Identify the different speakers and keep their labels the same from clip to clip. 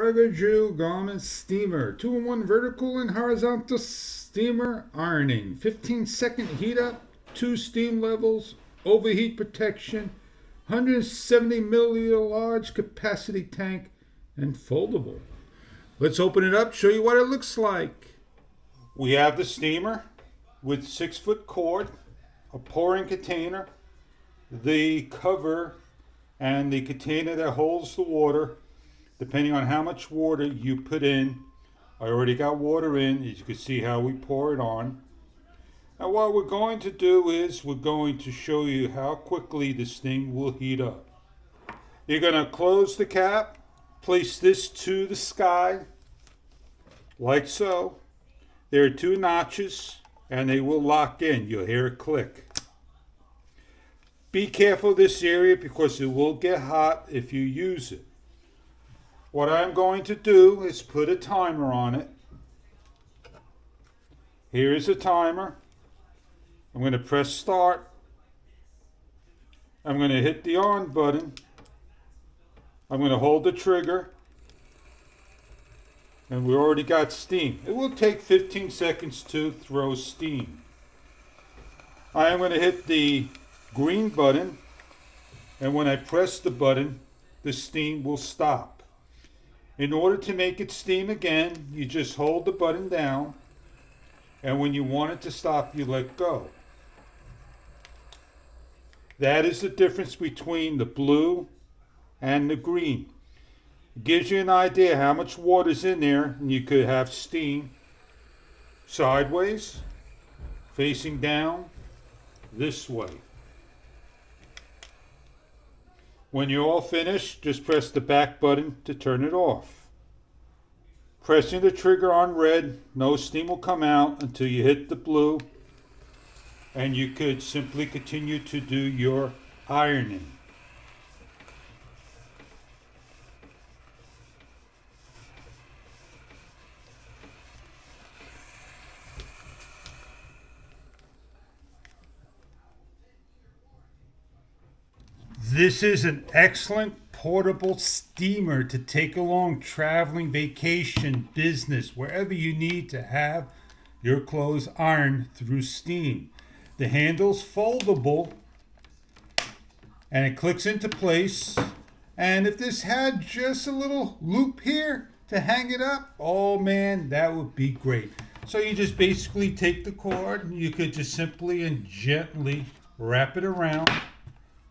Speaker 1: Oragerju garment steamer, 2-in-1 vertical and horizontal steamer ironing, 15-second heat up, 2 steam levels, overheat protection, 170 milliliter large capacity tank, and foldable. Let's open it up, show you what it looks like. We have the steamer with 6-foot cord, a pouring container, the cover, and the container that holds the water, depending on how much water you put in. I already got water in, as you can see how we pour it on. Now what we're going to do is we're going to show you how quickly this thing will heat up. You're going to close the cap, place this to the sky, like so. There are 2 notches and they will lock in. You'll hear it click. Be careful this area because it will get hot if you use it. What I'm going to do is put a timer on it. Here is a timer. I'm going to press start. I'm going to hit the on button. I'm going to hold the trigger. And we already got steam. It will take 15 seconds to throw steam. I am going to hit the green button. And when I press the button, the steam will stop. In order to make it steam again, you just hold the button down, and when you want it to stop, you let go. That is the difference between the blue and the green. It gives you an idea how much water is in there, and you could have steam sideways, facing down, this way. When you're all finished, just press the back button to turn it off. Pressing the trigger on red, no steam will come out until you hit the blue, and you could simply continue to do your ironing. This is an excellent portable steamer to take along traveling, vacation, business, wherever you need to have your clothes ironed through steam. The handle's foldable and it clicks into place. And if this had just a little loop here to hang it up, oh man, that would be great. So you just basically take the cord and you could just simply and gently wrap it around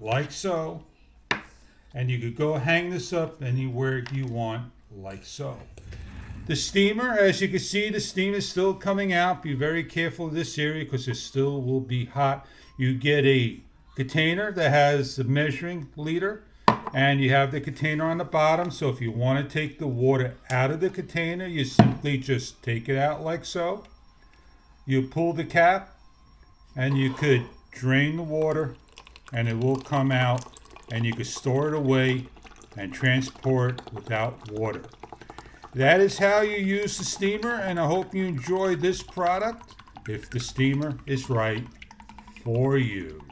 Speaker 1: like so, and you could go hang this up anywhere you want, like so. The steamer, as you can see, the steam is still coming out. Be very careful of this area because it still will be hot. You get a container that has a measuring liter, and you have the container on the bottom. So if you want to take the water out of the container, you simply just take it out like so. You pull the cap, and you could drain the water, and it will come out, and you can store it away and transport without water. That is how you use the steamer, and I hope you enjoy this product if the steamer is right for you.